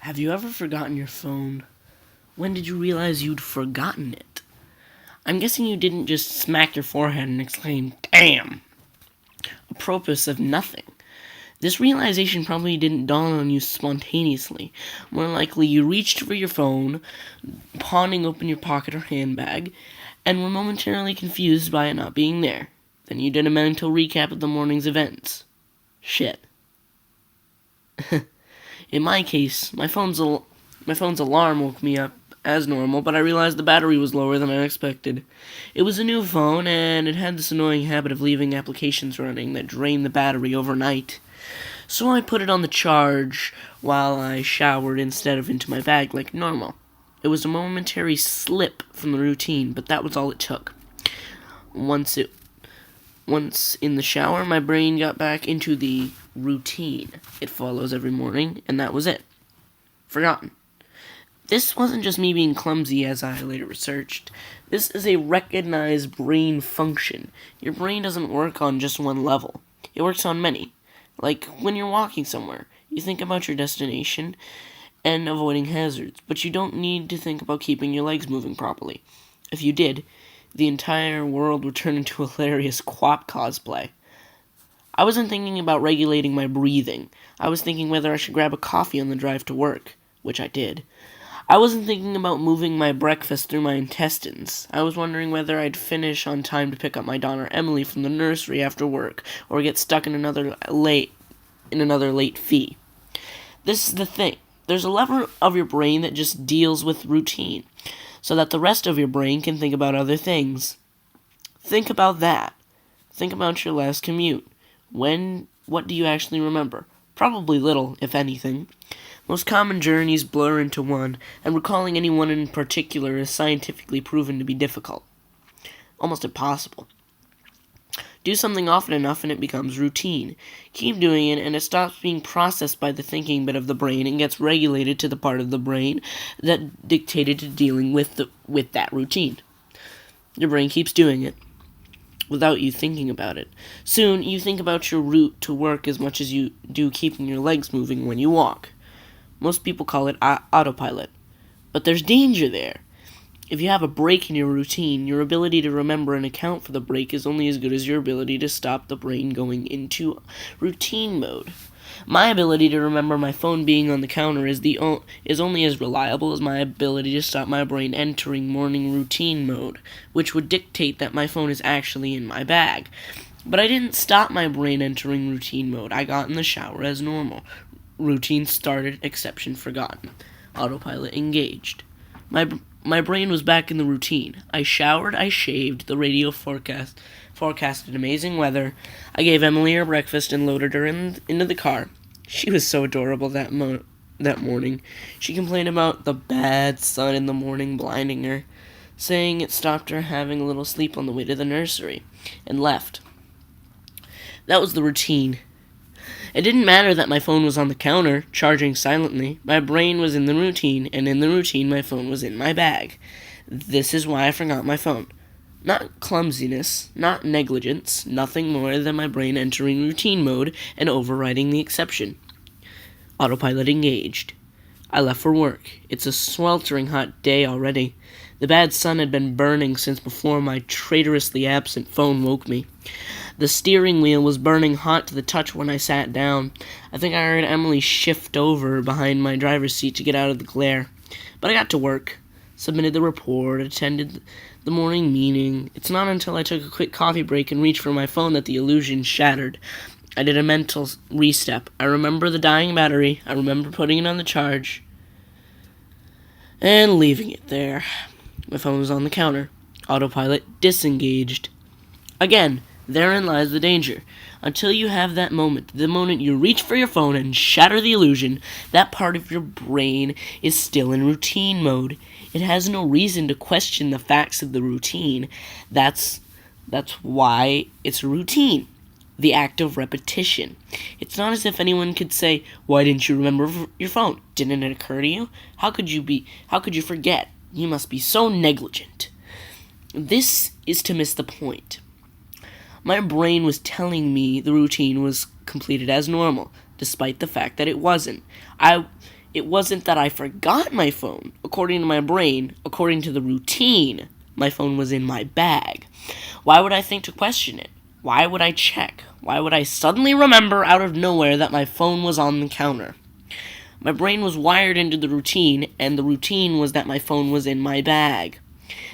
Have you ever forgotten your phone? When did you realize you'd forgotten it? I'm guessing you didn't just smack your forehead and exclaim, "Damn!" apropos of nothing. This realization probably didn't dawn on you spontaneously. More likely, you reached for your phone, pawning open your pocket or handbag, and were momentarily confused by it not being there. Then you did a mental recap of the morning's events. Shit. In my case, my phone's alarm woke me up as normal, but I realized the battery was lower than I expected. It was a new phone, and it had this annoying habit of leaving applications running that drained the battery overnight. So I put it on the charge while I showered instead of into my bag like normal. It was a momentary slip from the routine, but that was all it took. Once in the shower, my brain got back into the routine it follows every morning, and that was it. Forgotten. This wasn't just me being clumsy, as I later researched. This is a recognized brain function. Your brain doesn't work on just one level. It works on many. Like when you're walking somewhere, you think about your destination and avoiding hazards, but you don't need to think about keeping your legs moving properly. If you did, the entire world would turn into a hilarious quap cosplay. I wasn't thinking about regulating my breathing. I was thinking whether I should grab a coffee on the drive to work, which I did. I wasn't thinking about moving my breakfast through my intestines. I was wondering whether I'd finish on time to pick up my daughter Emily from the nursery after work, or get stuck in another late fee. This is the thing. There's a level of your brain that just deals with routine, so that the rest of your brain can think about other things. Think about that. Think about your last commute. What do you actually remember? Probably little, if anything. Most common journeys blur into one, and recalling any one in particular is scientifically proven to be difficult. Almost impossible. Do something often enough and it becomes routine. Keep doing it and it stops being processed by the thinking bit of the brain and gets regulated to the part of the brain that dictated to dealing with that routine. Your brain keeps doing it without you thinking about it. Soon, you think about your route to work as much as you do keeping your legs moving when you walk. Most people call it autopilot. But there's danger there. If you have a break in your routine, your ability to remember and account for the break is only as good as your ability to stop the brain going into routine mode. My ability to remember my phone being on the counter is only as reliable as my ability to stop my brain entering morning routine mode, which would dictate that my phone is actually in my bag. But I didn't stop my brain entering routine mode. I got in the shower as normal. Routine started, exception forgotten. Autopilot engaged. My brain was back in the routine. I showered, I shaved, the radio forecasted amazing weather. I gave Emily her breakfast and loaded her into the car. She was so adorable that morning. She complained about the bad sun in the morning blinding her, saying it stopped her having a little sleep on the way to the nursery, and left. That was the routine. It didn't matter that my phone was on the counter, charging silently. My brain was in the routine, and in the routine my phone was in my bag. This is why I forgot my phone. Not clumsiness, not negligence, nothing more than my brain entering routine mode and overriding the exception. Autopilot engaged. I left for work. It's a sweltering hot day already. The bad sun had been burning since before my traitorously absent phone woke me. The steering wheel was burning hot to the touch when I sat down. I think I heard Emily shift over behind my driver's seat to get out of the glare. But I got to work, submitted the report, attended the morning meeting. It's not until I took a quick coffee break and reached for my phone that the illusion shattered. I did a mental re-step. I remember the dying battery. I remember putting it on the charge and leaving it there. My phone was on the counter. Autopilot disengaged. Again, therein lies the danger. Until you have that moment, the moment you reach for your phone and shatter the illusion, that part of your brain is still in routine mode. It has no reason to question the facts of the routine. That's why it's a routine. The act of repetition. It's not as if anyone could say, "Why didn't you remember your phone? Didn't it occur to you? How could you forget? You must be so negligent." This is to miss the point. My brain was telling me the routine was completed as normal, despite the fact that it wasn't. It wasn't that I forgot my phone. According to my brain, according to the routine, my phone was in my bag. Why would I think to question it? Why would I check? Why would I suddenly remember out of nowhere that my phone was on the counter? My brain was wired into the routine, and the routine was that my phone was in my bag.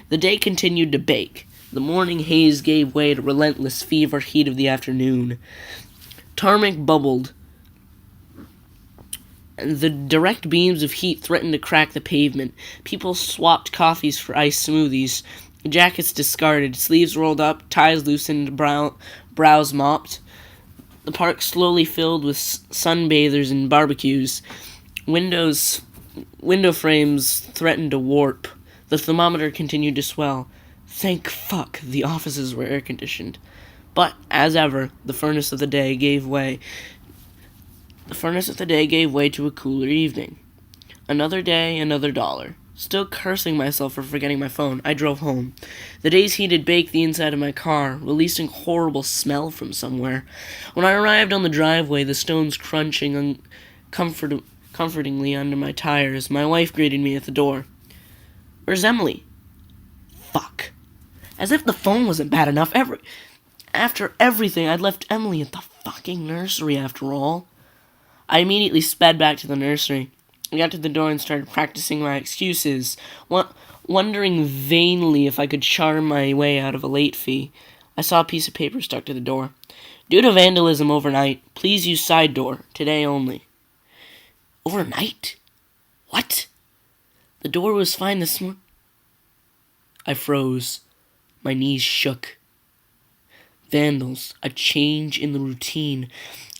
The day continued to bake. The morning haze gave way to relentless fever heat of the afternoon. Tarmac bubbled, and the direct beams of heat threatened to crack the pavement. People swapped coffees for iced smoothies. Jackets discarded, sleeves rolled up, ties loosened, brows mopped. The park slowly filled with sunbathers and barbecues. Window frames threatened to warp. The thermometer continued to swell. Thank fuck the offices were air-conditioned. But, as ever, the furnace of the day gave way. The furnace of the day gave way to a cooler evening. Another day, another dollar. Still cursing myself for forgetting my phone, I drove home. The day's heat had baked the inside of my car, releasing horrible smell from somewhere. When I arrived on the driveway, the stones crunching comfortingly under my tires, my wife greeted me at the door. "Where's Emily?" Fuck. As if the phone wasn't bad enough. After everything, I'd left Emily at the fucking nursery after all. I immediately sped back to the nursery. I got to the door and started practicing my excuses, wondering vainly if I could charm my way out of a late fee. I saw a piece of paper stuck to the door. "Due to vandalism overnight, please use side door, today only." Overnight? What? The door was fine this morning. I froze. My knees shook. Vandals. A change in the routine.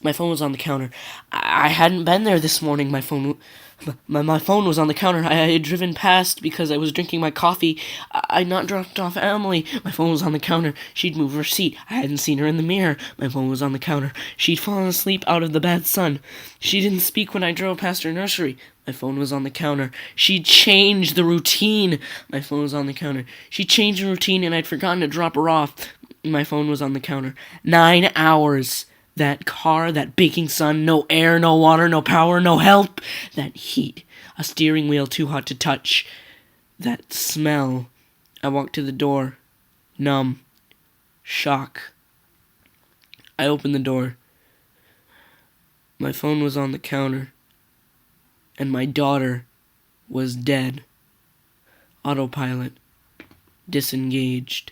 My phone was on the counter. I hadn't been there this morning. My phone was on the counter. I had driven past because I was drinking my coffee. I'd not dropped off Emily. My phone was on the counter. She'd moved her seat. I hadn't seen her in the mirror. My phone was on the counter. She'd fallen asleep out of the bad sun. She didn't speak when I drove past her nursery. My phone was on the counter. She'd changed the routine. My phone was on the counter. She changed the routine and I'd forgotten to drop her off. My phone was on the counter. 9 hours. That car, that baking sun, no air, no water, no power, no help. That heat, a steering wheel too hot to touch. That smell. I walked to the door, numb, shock. I opened the door. My phone was on the counter, and my daughter was dead. Autopilot, disengaged.